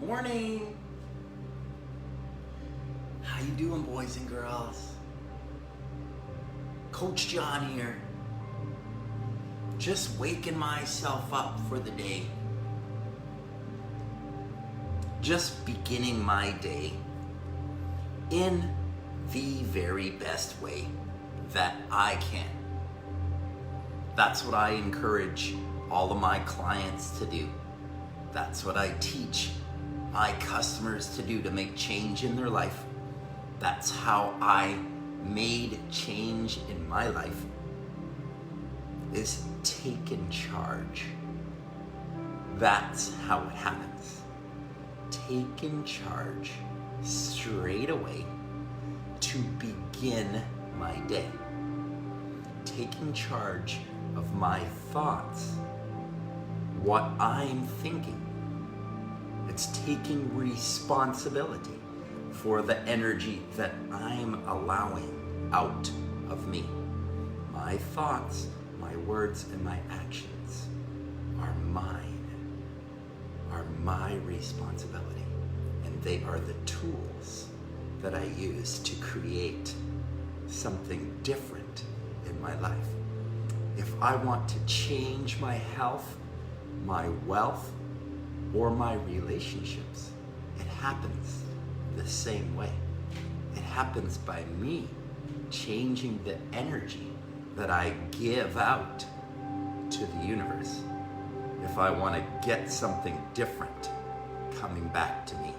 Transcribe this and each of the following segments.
Morning. How you doing, boys and girls? Coach John here. Just waking myself up for the day. Just beginning my day in the very best way that I can. That's what I encourage all of my clients to do. That's what I teach my customers to do to make change in their life. That's how I made change in my life, is taking charge. That's how it happens. Taking charge straight away to begin my day. Taking charge of my thoughts, what I'm thinking. It's taking responsibility for the energy that I'm allowing out of me. My thoughts, my words, and my actions are mine, are my responsibility. And they are the tools that I use to create something different in my life. If I want to change my health, my wealth, or my relationships, it happens the same way. It happens by me changing the energy that I give out to the universe. If I want to get something different coming back to me.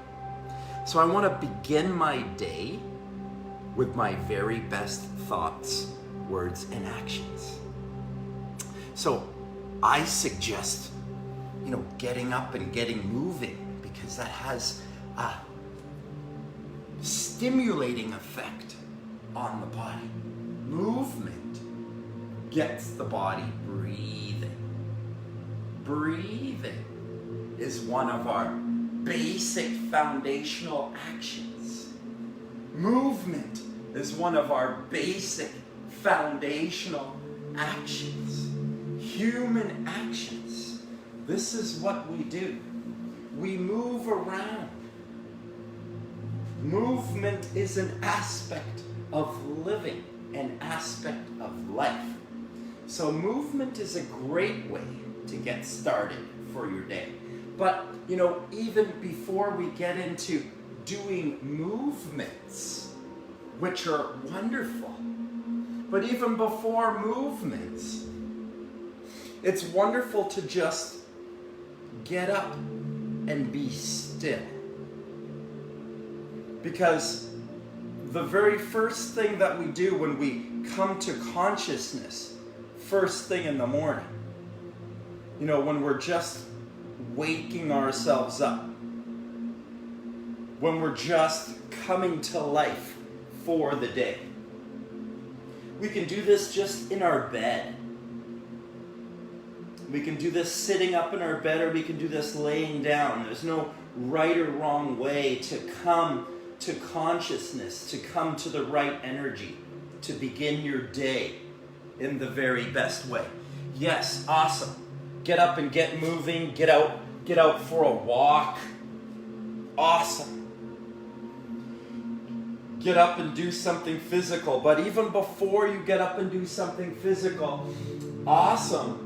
So I want to begin my day with my very best thoughts, words, and actions. So I suggest, getting up and getting moving, because that has a stimulating effect on the body. Movement gets the body breathing. Breathing is one of our basic foundational actions. Movement is one of our basic foundational actions. Human actions. This is what we do. We move around. Movement is an aspect of living, an aspect of life. So movement is a great way to get started for your day. But, even before we get into doing movements, which are wonderful, but even before movements, it's wonderful to just get up and be still. Because the very first thing that we do when we come to consciousness, first thing in the morning, when we're just waking ourselves up, when we're just coming to life for the day. We can do this just in our bed. We can do this sitting up in our bed, or we can do this laying down. There's no right or wrong way to come to consciousness, to come to the right energy, to begin your day in the very best way. Yes, awesome. Get up and get moving. Get out for a walk. Awesome. Get up and do something physical. But even before you get up and do something physical, awesome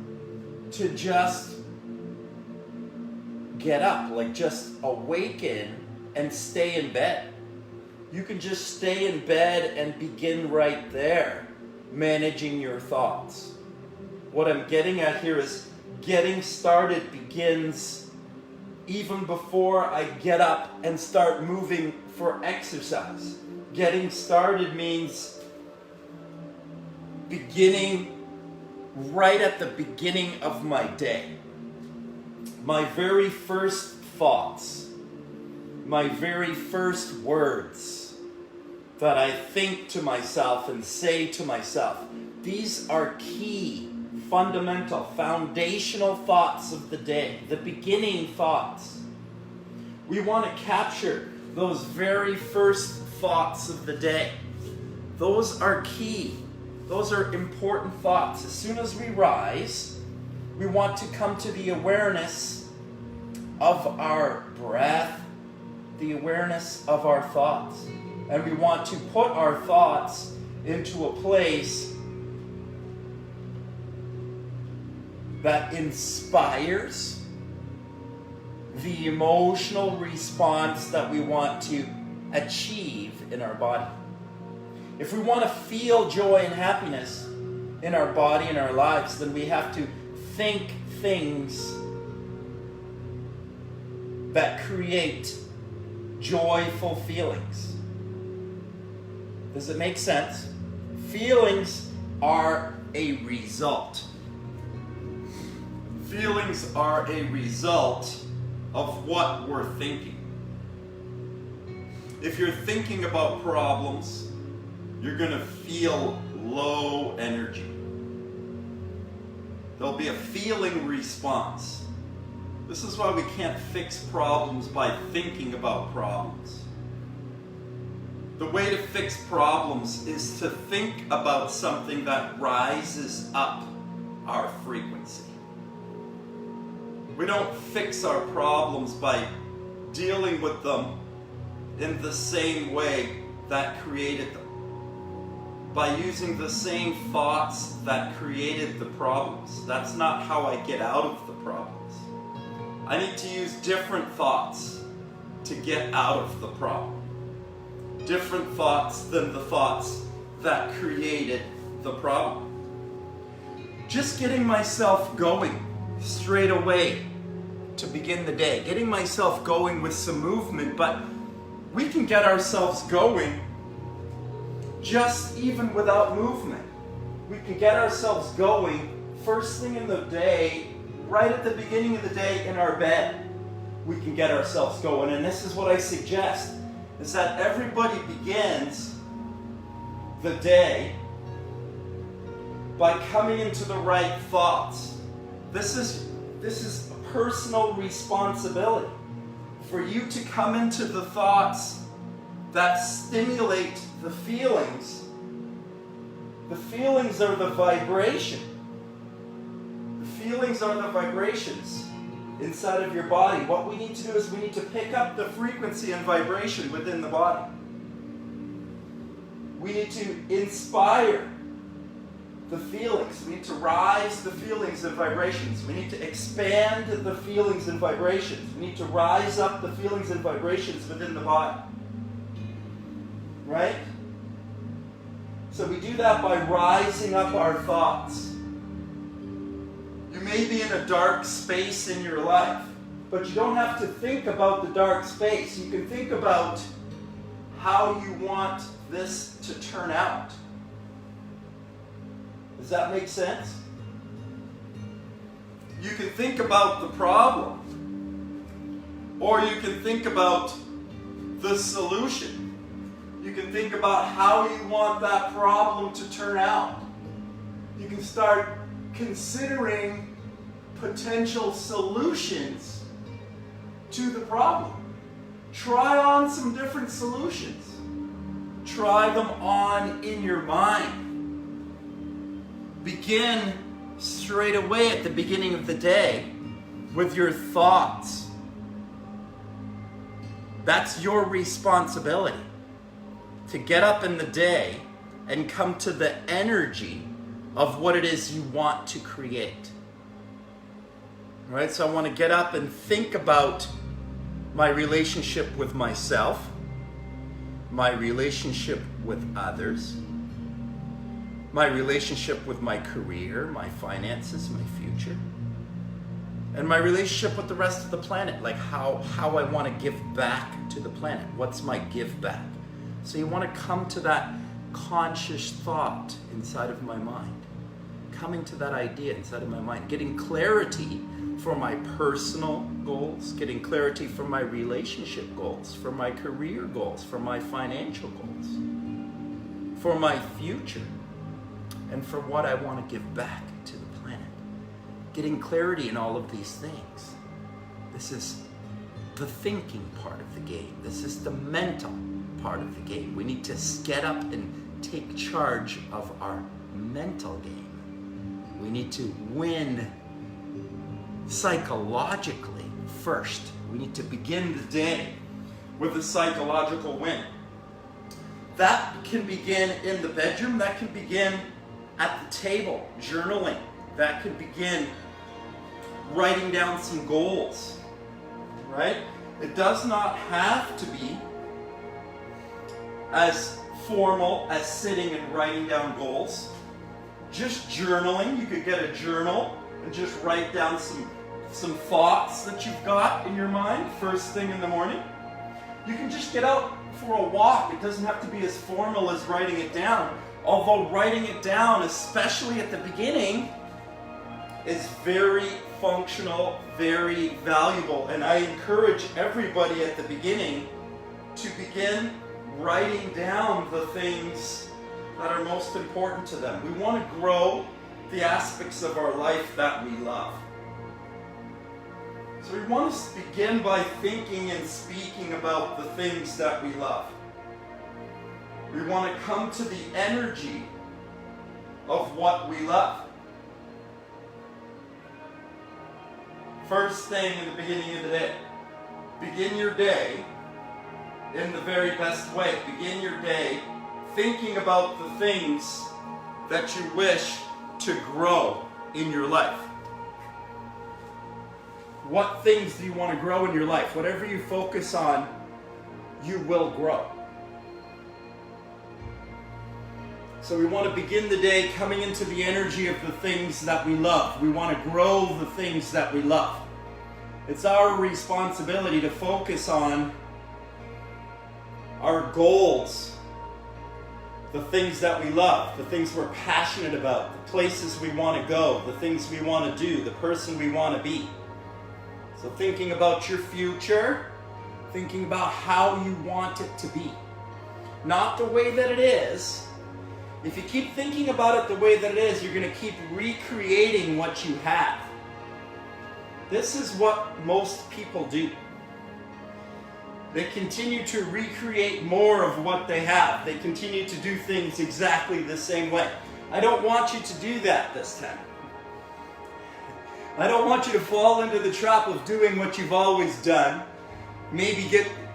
to just get up, just awaken and stay in bed. You can just stay in bed and begin right there, managing your thoughts. What I'm getting at here is getting started begins even before I get up and start moving for exercise. Getting started means beginning right at the beginning of my day. My very first thoughts, my very first words that I think to myself and say to myself, these are key, fundamental, foundational thoughts of the day, the beginning thoughts. We want to capture those very first thoughts of the day. Those are key. Those are important thoughts. As soon as we rise, we want to come to the awareness of our breath, the awareness of our thoughts. And we want to put our thoughts into a place that inspires the emotional response that we want to achieve in our body. If we want to feel joy and happiness in our body and our lives, then we have to think things that create joyful feelings. Does it make sense? Feelings are a result. Feelings are a result of what we're thinking. If you're thinking about problems, you're going to feel low energy. There'll be a feeling response. This is why we can't fix problems by thinking about problems. The way to fix problems is to think about something that rises up our frequency. We don't fix our problems by dealing with them in the same way that created them, by using the same thoughts that created the problems. That's not how I get out of the problems. I need to use different thoughts to get out of the problem. Different thoughts than the thoughts that created the problem. Just getting myself going straight away to begin the day. Getting myself going with some movement, but we can get ourselves going just even without movement. We can get ourselves going first thing in the day, right at the beginning of the day in our bed. We can get ourselves going. And this is what I suggest, is that everybody begins the day by coming into the right thoughts. This is a personal responsibility for you to come into the thoughts that stimulate the feelings. The feelings are the vibration. The feelings are the vibrations inside of your body. What we need to do is we need to pick up the frequency and vibration within the body. We need to inspire the feelings. We need to rise the feelings and vibrations. We need to expand the feelings and vibrations. We need to rise up the feelings and vibrations within the body. Right? So we do that by rising up our thoughts. You may be in a dark space in your life, but you don't have to think about the dark space. You can think about how you want this to turn out. Does that make sense? You can think about the problem, or you can think about the solution. You can think about how you want that problem to turn out. You can start considering potential solutions to the problem. Try on some different solutions. Try them on in your mind. Begin straight away at the beginning of the day with your thoughts. That's your responsibility. To get up in the day and come to the energy of what it is you want to create. All right, so I want to get up and think about my relationship with myself, my relationship with others, my relationship with my career, my finances, my future, and my relationship with the rest of the planet, like how I want to give back to the planet. What's my give back? So you want to come to that conscious thought inside of my mind, coming to that idea inside of my mind, getting clarity for my personal goals, getting clarity for my relationship goals, for my career goals, for my financial goals, for my future, and for what I want to give back to the planet. Getting clarity in all of these things. This is the thinking part of the game. This is the mental part of the game. We need to get up and take charge of our mental game. We need to win psychologically first. We need to begin the day with a psychological win. That can begin in the bedroom. That can begin at the table, journaling. That can begin writing down some goals, right? It does not have to be as formal as sitting and writing down goals. Just journaling. You could get a journal and just write down some thoughts that you've got in your mind first thing in the morning. You can just get out for a walk. It doesn't have to be as formal as writing it down. Although writing it down, especially at the beginning, is very functional, very valuable. And I encourage everybody at the beginning to begin writing down the things that are most important to them. We want to grow the aspects of our life that we love. So we want to begin by thinking and speaking about the things that we love. We want to come to the energy of what we love. First thing in the beginning of the day. Begin your day in the very best way. Begin your day thinking about the things that you wish to grow in your life. What things do you want to grow in your life? Whatever you focus on, you will grow. So we want to begin the day coming into the energy of the things that we love. We want to grow the things that we love. It's our responsibility to focus on our goals, the things that we love, the things we're passionate about, the places we want to go, the things we want to do, the person we want to be. So thinking about your future, thinking about how you want it to be. Not the way that it is. If you keep thinking about it the way that it is, you're going to keep recreating what you have. This is what most people do. They continue to recreate more of what they have. They continue to do things exactly the same way. I don't want you to do that this time. I don't want you to fall into the trap of doing what you've always done. Maybe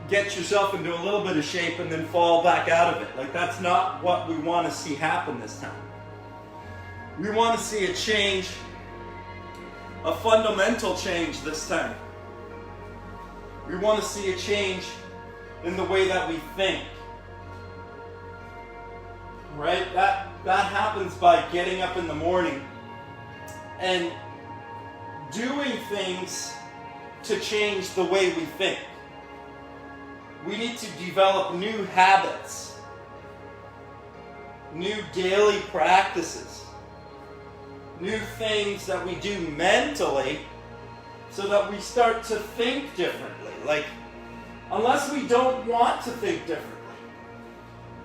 get yourself into a little bit of shape and then fall back out of it. Like, that's not what we want to see happen this time. We want to see a change, a fundamental change this time. We want to see a change in the way that we think. Right? That happens by getting up in the morning and doing things to change the way we think. We need to develop new habits, new daily practices, new things that we do mentally so that we start to think differently. Like, unless we don't want to think differently.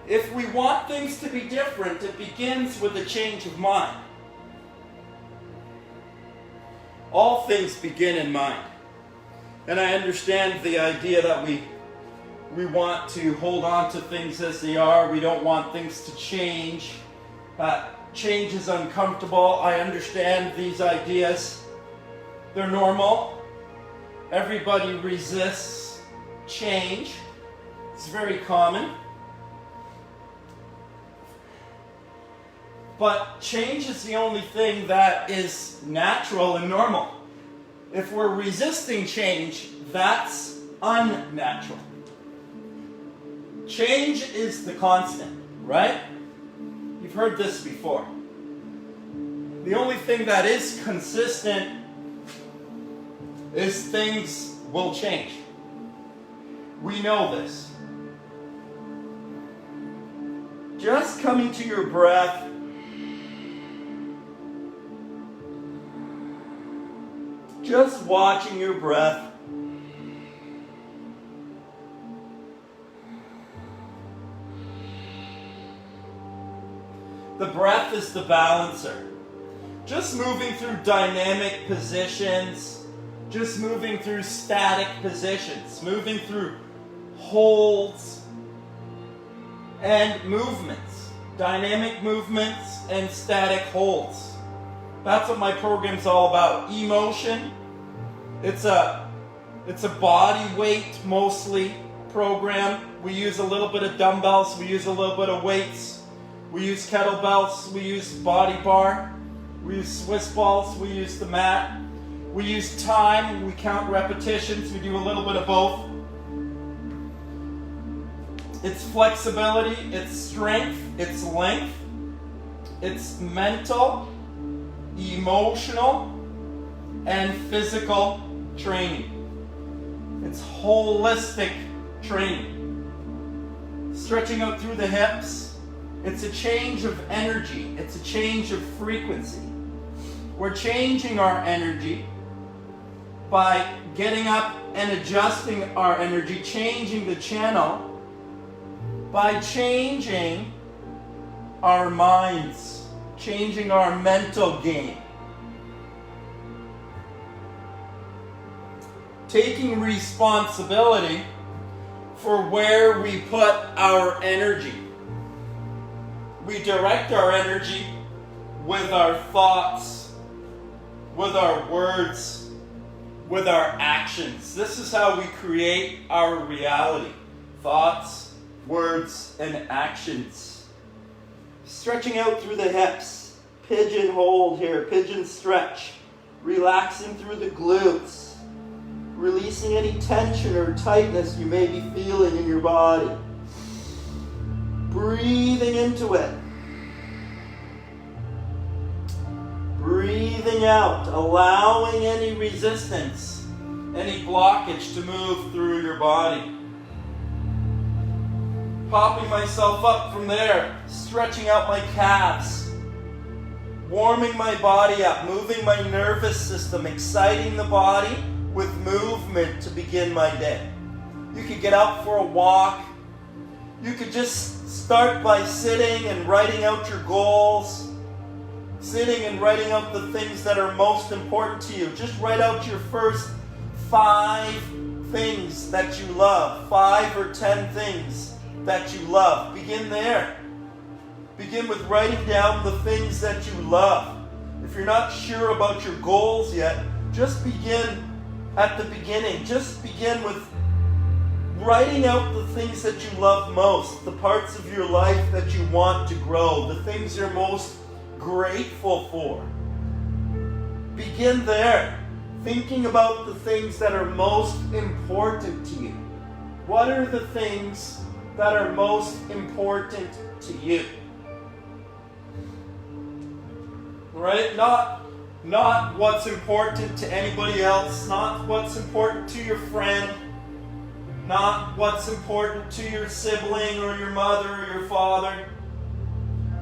If we want things to be different, it begins with a change of mind. All things begin in mind. And I understand the idea that we want to hold on to things as they are. We don't want things to change. Change is uncomfortable. I understand these ideas. They're normal. Everybody resists change. It's very common. But change is the only thing that is natural and normal. If we're resisting change, that's unnatural. Change is the constant, right? You've heard this before. The only thing that is consistent is things will change. We know this. Just coming to your breath, just watching your breath. The breath is the balancer. Just moving through dynamic positions, just moving through static positions, moving through holds and movements, dynamic movements and static holds. That's what my program's all about. Emotion, it's a It's a body weight mostly program. We use a little bit of dumbbells, we use a little bit of weights, we use kettlebells, we use body bar, we use Swiss balls, we use the mat, we use time, we count repetitions, we do a little bit of both. It's flexibility, it's strength, it's length, it's mental, emotional, and physical training. It's holistic training. Stretching out through the hips. It's a change of energy. It's a change of frequency. We're changing our energy by getting up and adjusting our energy, changing the channel, by changing our minds, changing our mental game. Taking responsibility for where we put our energy. We direct our energy with our thoughts, with our words, with our actions. This is how we create our reality. Thoughts, words, and actions. Stretching out through the hips. Pigeon hold here, pigeon stretch. Relaxing through the glutes. Releasing any tension or tightness you may be feeling in your body. Breathing into it. Breathing out, allowing any resistance, any blockage to move through your body. Popping myself up from there, stretching out my calves, warming my body up, moving my nervous system, exciting the body with movement to begin my day. You could get out for a walk. You could just start by sitting and writing out your goals. Sitting and writing out the things that are most important to you. Just write out your first 5 things that you love. 5 or 10 things that you love. Begin there. Begin with writing down the things that you love. If you're not sure about your goals yet, just begin at the beginning. Just begin with writing out the things that you love most, the parts of your life that you want to grow, the things you're most grateful for. Begin there, thinking about the things that are most important to you. What are the things that are most important to you? Right? Not what's important to anybody else, not what's important to your friend, not what's important to your sibling or your mother or your father.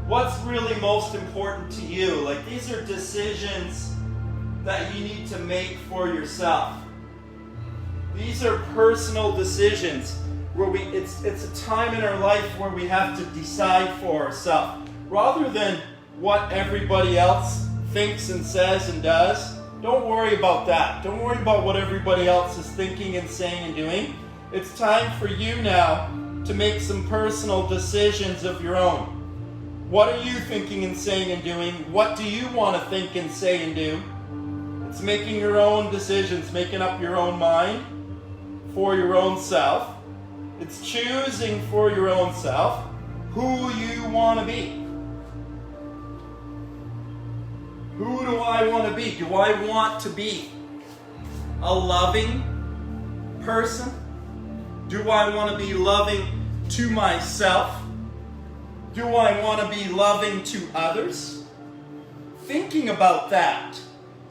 What's really most important to you? Like, these are decisions that you need to make for yourself. These are personal decisions where it's a time in our life where we have to decide for ourselves. Rather than what everybody else thinks and says and does, don't worry about that. Don't worry about what everybody else is thinking and saying and doing. It's time for you now to make some personal decisions of your own. What are you thinking and saying and doing? What do you want to think and say and do? It's making your own decisions, making up your own mind for your own self. It's choosing for your own self who you want to be. Who do I want to be? Do I want to be a loving person? Do I want to be loving to myself? Do I want to be loving to others? Thinking about that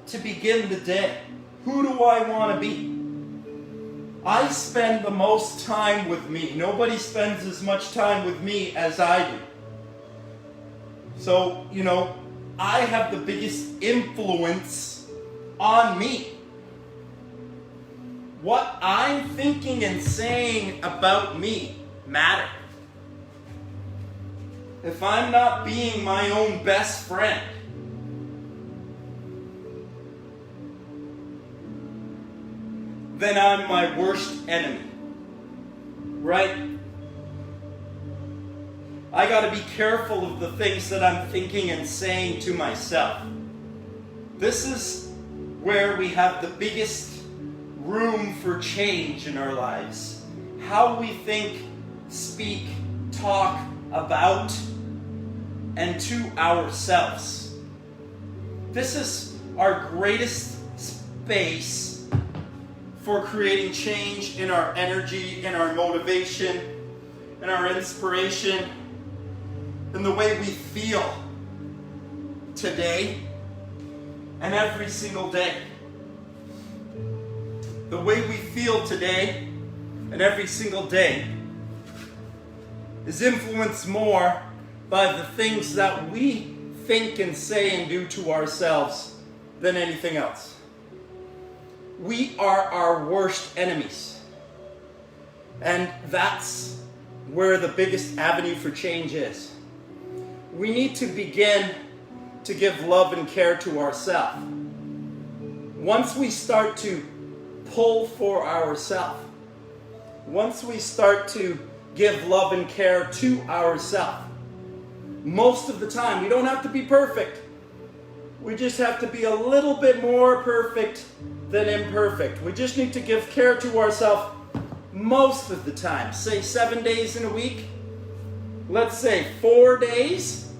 to begin the day. Who do I want to be? I spend the most time with me. Nobody spends as much time with me as I do. So, I have the biggest influence on me. What I'm thinking and saying about me matter. If I'm not being my own best friend, then I'm my worst enemy. Right? I got to be careful of the things that I'm thinking and saying to myself. This is where we have the biggest room for change in our lives. How we think, speak, talk about, and to ourselves. This is our greatest space for creating change in our energy, in our motivation, in our inspiration, in the way we feel today and every single day. The way we feel today and every single day is influenced more by the things that we think and say and do to ourselves than anything else. We are our worst enemies. And that's where the biggest avenue for change is. We need to begin to give love and care to ourselves. Once we start to pull for ourselves, once we start to give love and care to ourselves, most of the time, we don't have to be perfect. We just have to be a little bit more perfect than imperfect. We just need to give care to ourselves most of the time. Say 7 days in a week. Let's say 4 days.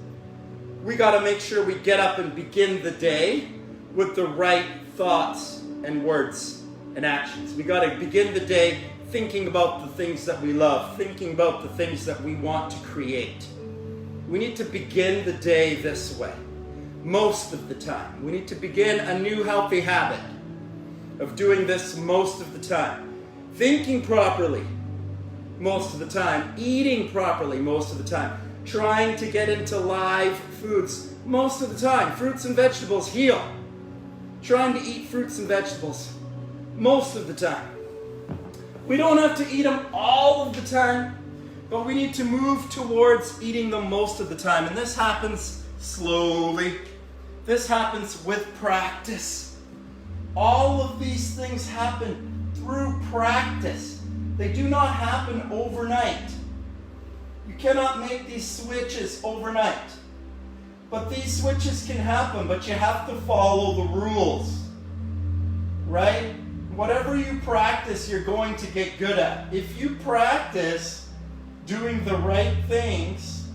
We got to make sure we get up and begin the day with the right thoughts and words and actions. We got to begin the day thinking about the things that we love, thinking about the things that we want to create. We need to begin the day this way most of the time. We need to begin a new healthy habit of doing this most of the time. Thinking properly most of the time. Eating properly most of the time. Trying to get into live foods most of the time. Fruits and vegetables heal. Trying to eat fruits and vegetables most of the time. We don't have to eat them all of the time, but we need to move towards eating them most of the time. And this happens slowly. This happens with practice. All of these things happen through practice. They do not happen overnight. You cannot make these switches overnight. But these switches can happen, but you have to follow the rules. Right? Whatever you practice, you're going to get good at. If you practice doing the right things,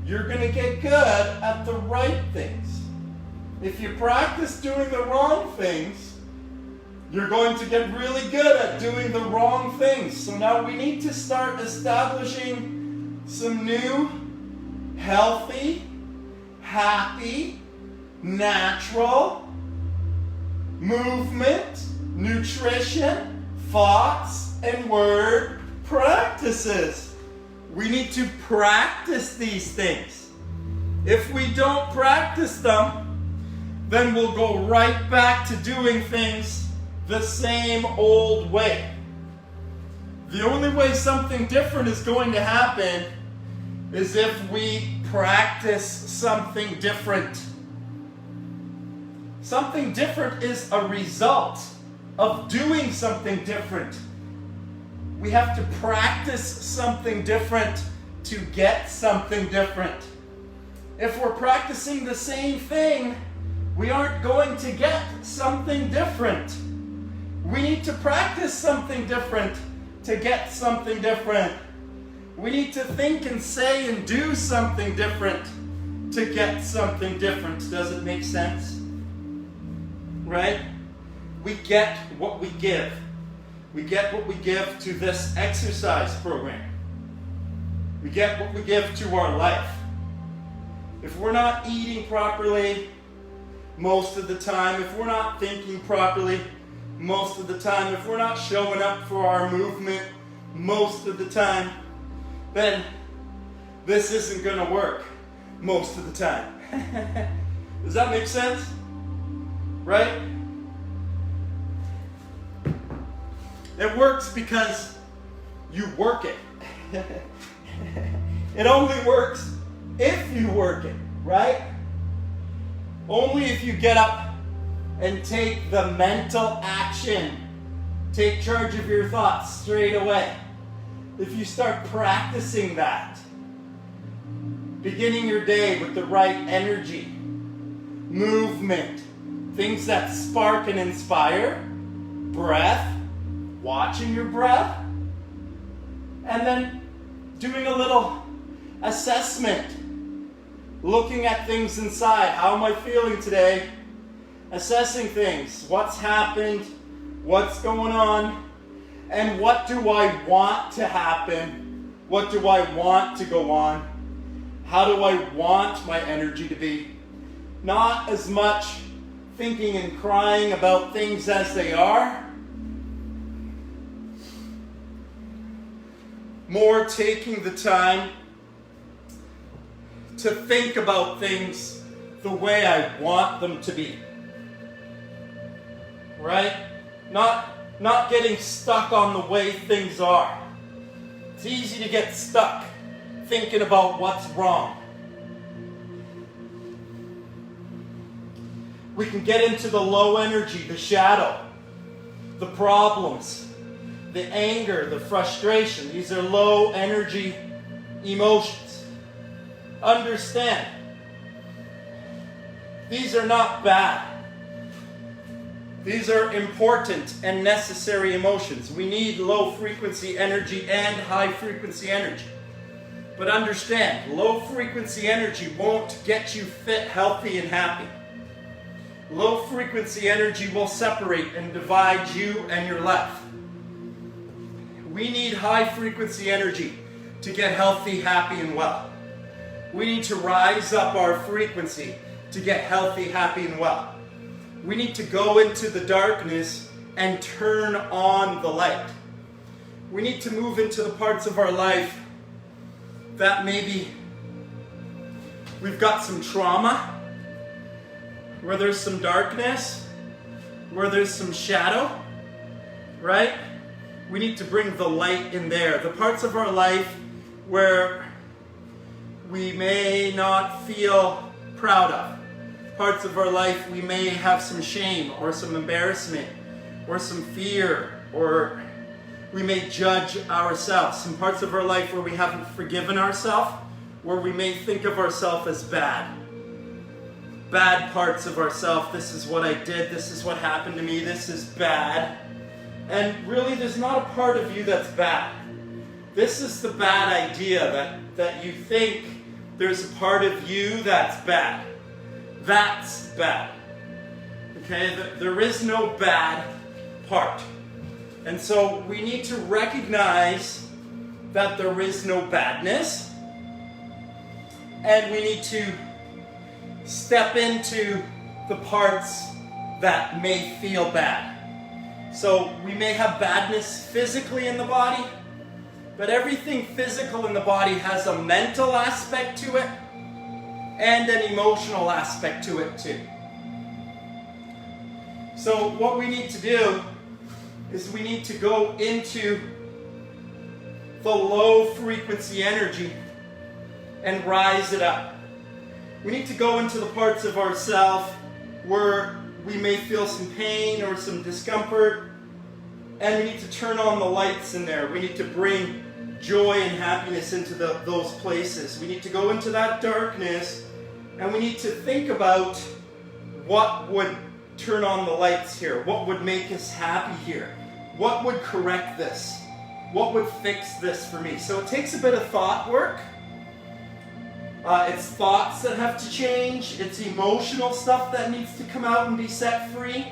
you're going to get good at the right things. If you practice doing the wrong things, you're going to get really good at doing the wrong things. So now we need to start establishing some new, healthy, happy, natural movement, nutrition, thoughts, and word practices. We need to practice these things. If we don't practice them, then we'll go right back to doing things the same old way. The only way something different is going to happen is if we practice something different. Something different is a result of doing something different. We have to practice something different to get something different. If we're practicing the same thing, we aren't going to get something different. We need to practice something different to get something different. We need to think and say and do something different to get something different. Does it make sense? Right? We get what we give. We get what we give to this exercise program. We get what we give to our life. If we're not eating properly most of the time, if we're not thinking properly most of the time, if we're not showing up for our movement most of the time, then this isn't going to work most of the time. Does that make sense? Right? It works because you work it. It only works if you work it, right? Only if you get up and take the mental action. Take charge of your thoughts straight away. If you start practicing that, beginning your day with the right energy, movement, things that spark and inspire, breath, watching your breath, and then doing a little assessment, looking at things inside. How am I feeling today? Assessing things. What's happened? What's going on? And what do I want to happen? What do I want to go on? How do I want my energy to be? Not as much thinking and crying about things as they are. More taking the time to think about things the way I want them to be. Right? Not getting stuck on the way things are. It's easy to get stuck thinking about what's wrong. We can get into the low energy, the shadow, the problems, the anger, the frustration. These are low energy emotions. Understand, these are not bad. These are important and necessary emotions. We need low frequency energy and high frequency energy. But understand, low frequency energy won't get you fit, healthy, and happy. Low frequency energy will separate and divide you and your life. We need high frequency energy to get healthy, happy, and well. We need to rise up our frequency to get healthy, happy, and well. We need to go into the darkness and turn on the light. We need to move into the parts of our life that maybe we've got some trauma, where there's some darkness, where there's some shadow, right? We need to bring the light in there. The parts of our life where we may not feel proud of. Parts of our life we may have some shame or some embarrassment or some fear, or we may judge ourselves. Some parts of our life where we haven't forgiven ourselves, where we may think of ourselves as bad. Bad parts of ourselves. This is what I did. This is what happened to me. This is bad. And really, there's not a part of you that's bad. This is the bad idea that you think there's a part of you that's bad. That's bad. Okay? There is no bad part. And so we need to recognize that there is no badness. And we need to step into the parts that may feel bad. So we may have badness physically in the body, but everything physical in the body has a mental aspect to it and an emotional aspect to it too. So what we need to do is we need to go into the low frequency energy and rise it up. We need to go into the parts of ourselves where we may feel some pain or some discomfort, and we need to turn on the lights in there. We need to bring joy and happiness into those places. We need to go into that darkness, and we need to think about what would turn on the lights here, what would make us happy here, what would correct this, what would fix this for me. So it takes a bit of thought work. It's thoughts that have to change. It's emotional stuff that needs to come out and be set free.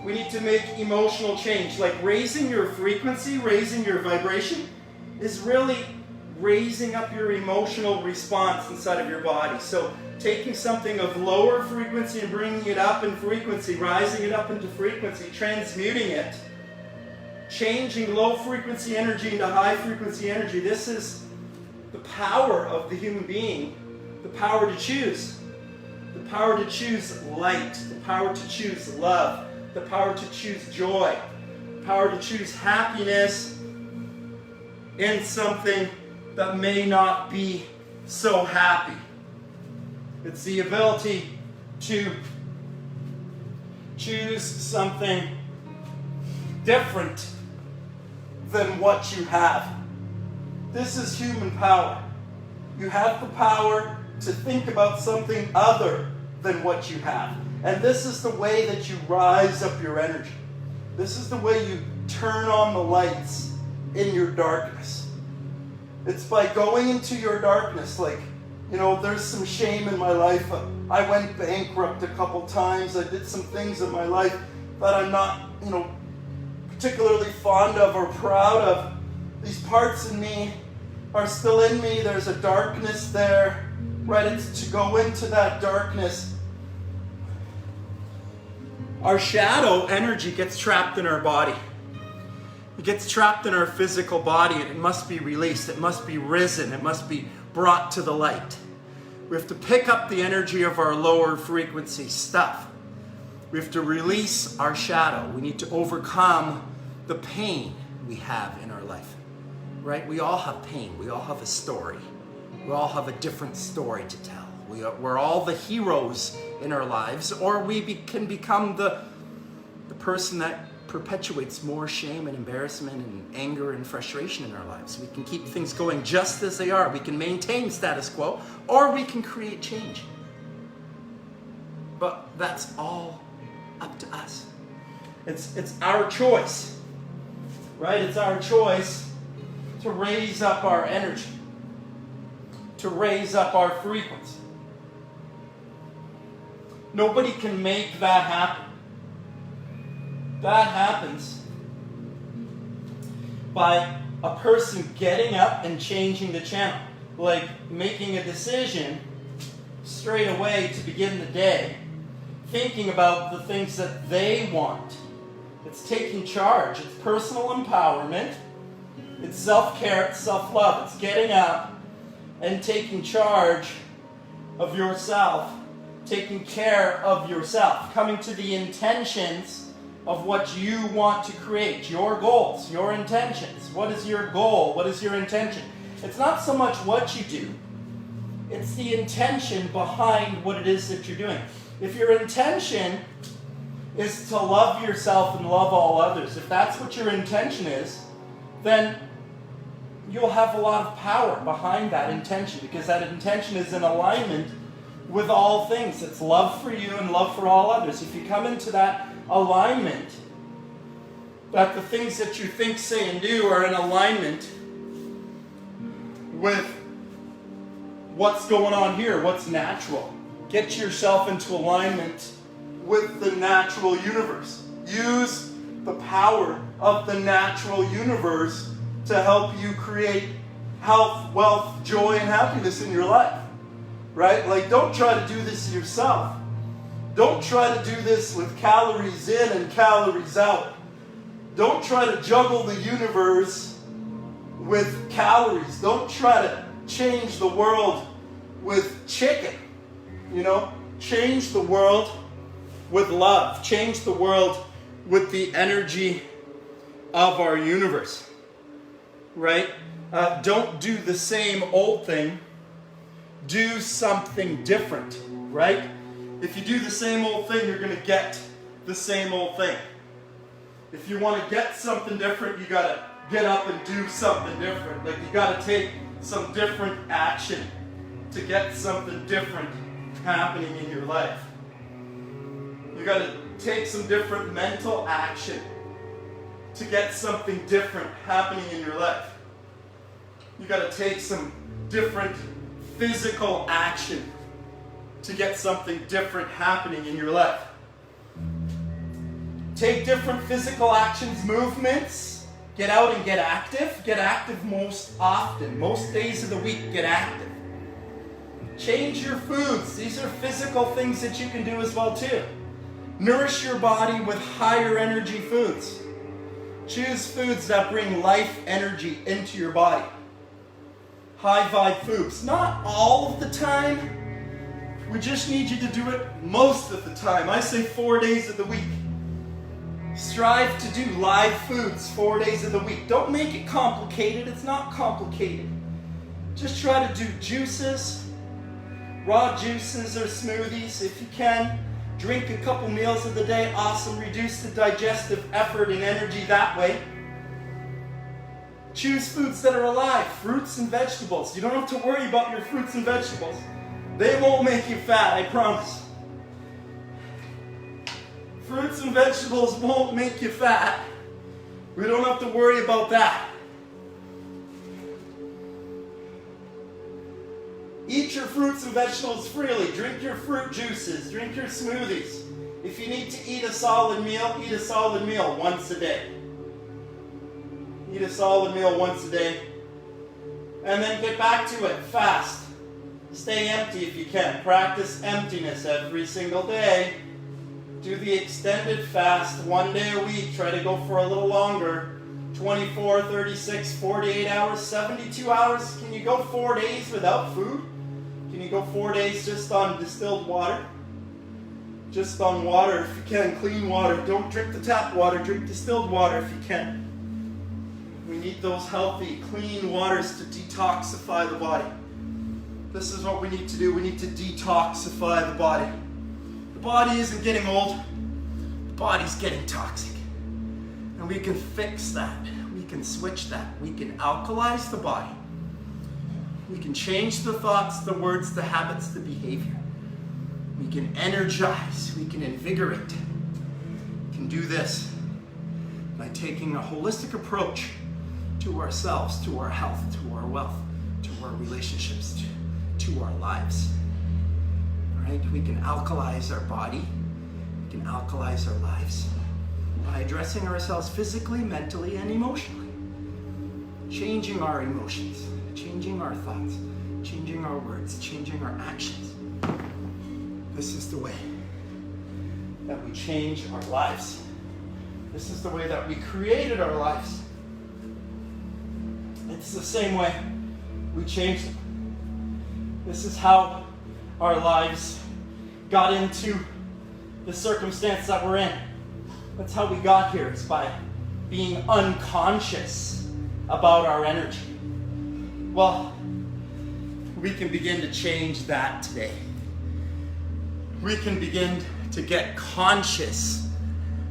We need to make emotional change. Like raising your frequency, raising your vibration is really raising up your emotional response inside of your body. So taking something of lower frequency and bringing it up in frequency, rising it up into frequency, transmuting it, changing low frequency energy into high frequency energy. This is the power of the human being, the power to choose. The power to choose light, the power to choose love, the power to choose joy, the power to choose happiness in something that may not be so happy. It's the ability to choose something different than what you have. This is human power. You have the power to think about something other than what you have. And this is the way that you rise up your energy. This is the way you turn on the lights in your darkness. It's by going into your darkness. Like, you know, there's some shame in my life. I went bankrupt a couple times. I did some things in my life that I'm not, you know, particularly fond of or proud of. These parts in me are still in me. There's a darkness there, right? It's to go into that darkness. Our shadow energy gets trapped in our body. It gets trapped in our physical body, and it must be released. It must be risen. It must be brought to the light. We have to pick up the energy of our lower frequency stuff. We have to release our shadow. We need to overcome the pain we have in our life, right? We all have pain. We all have a story. We all have a different story to tell. We're all the heroes in our lives, or we can become the person that perpetuates more shame and embarrassment and anger and frustration in our lives. We can keep things going just as they are. We can maintain status quo, or we can create change. But that's all up to us. It's our choice, right? It's our choice to raise up our energy, to raise up our frequency. Nobody can make that happen. That happens by a person getting up and changing the channel, like making a decision straight away to begin the day, thinking about the things that they want. It's taking charge. It's personal empowerment. It's self-care. It's self-love. It's getting up and taking charge of yourself, taking care of yourself, coming to the intentions of what you want to create, your goals, your intentions. What is your goal? What is your intention? It's not so much what you do, it's the intention behind what it is that you're doing. If your intention is to love yourself and love all others, if that's what your intention is, then you'll have a lot of power behind that intention, because that intention is in alignment with all things. It's love for you and love for all others. If you come into that alignment, that the things that you think, say, and do are in alignment with what's going on here, what's natural. Get yourself into alignment with the natural universe. Use the power of the natural universe to help you create health, wealth, joy, and happiness in your life. Right? Like, don't try to do this yourself. Don't try to do this with calories in and calories out. Don't try to juggle the universe with calories. Don't try to change the world with chicken. You know? Change the world with love. Change the world with the energy of our universe. Right? Don't do the same old thing. Do something different. Right? If you do the same old thing, you're going to get the same old thing. If you want to get something different, you got to get up and do something different. Like, you got to take some different action to get something different happening in your life. You got to take some different mental action to get something different happening in your life. You got to take some different physical action to get something different happening in your life. Take different physical actions, movements. Get out and get active. Get active most often. Most days of the week, get active. Change your foods. These are physical things that you can do as well too. Nourish your body with higher energy foods. Choose foods that bring life energy into your body. High vibe foods. Not all of the time. We just need you to do it most of the time. I say 4 days of the week. Strive to do live foods 4 days of the week. Don't make it complicated. It's not complicated. Just try to do juices, raw juices or smoothies if you can. Drink a couple meals of the day. Awesome. Reduce the digestive effort and energy that way. Choose foods that are alive. Fruits and vegetables. You don't have to worry about your fruits and vegetables. They won't make you fat, I promise. Fruits and vegetables won't make you fat. We don't have to worry about that. Eat your fruits and vegetables freely. Drink your fruit juices. Drink your smoothies. If you need to eat a solid meal once a day. Eat a solid meal once a day. And then get back to it fast. Stay empty if you can. Practice emptiness every single day. Do the extended fast 1 day a week. Try to go for a little longer. 24, 36, 48 hours, 72 hours. Can you go 4 days without food? Can you go 4 days just on distilled water? Just on water if you can, clean water. Don't drink the tap water, drink distilled water if you can. We need those healthy, clean waters to detoxify the body. This is what we need to do. We need to detoxify the body. The body isn't getting old. The body's getting toxic. And we can fix that. We can switch that. We can alkalize the body. We can change the thoughts, the words, the habits, the behavior. We can energize. We can invigorate. We can do this by taking a holistic approach to ourselves, to our health, to our wealth, to our relationships, to our lives. Right? We can alkalize our body. We can alkalize our lives by addressing ourselves physically, mentally, and emotionally. Changing our emotions, changing our thoughts, changing our words, changing our actions. This is the way that we change our lives. This is the way that we created our lives. It's the same way we change them. This is how our lives got into the circumstance that we're in. That's how we got here. It's by being unconscious about our energy. Well, we can begin to change that today. We can begin to get conscious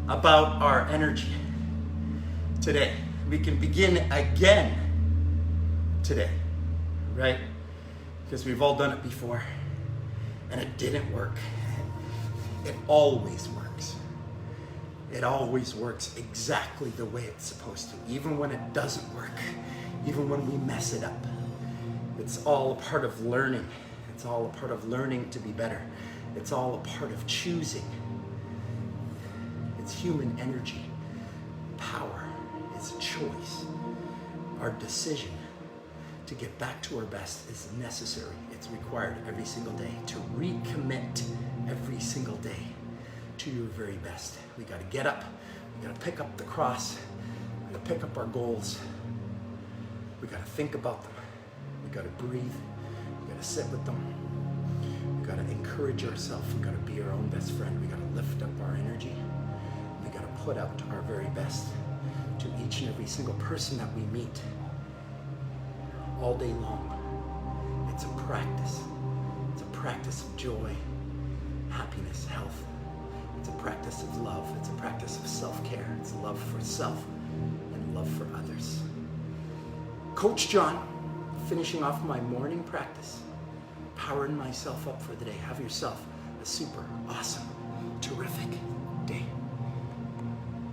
about our energy today. We can begin again today, right? Because we've all done it before and it didn't work. It always works. It always works exactly the way it's supposed to, even when it doesn't work, even when we mess it up. It's all a part of learning. It's all a part of learning to be better. It's all a part of choosing. It's human energy. Power is a choice. Our decision to get back to our best is necessary. It's required every single day to recommit every single day to your very best. We got to get up. We got to pick up the cross. We got to pick up our goals. We got to think about them. We got to breathe. We got to sit with them. We got to encourage ourselves. We got to be our own best friend. We got to lift up our energy. We got to put out our very best to each and every single person that we meet all day long. It's a practice. It's a practice of joy, happiness, health. It's a practice of love. It's a practice of self-care. It's love for self and love for others. Coach John, finishing off my morning practice, powering myself up for the day. Have yourself a super awesome, terrific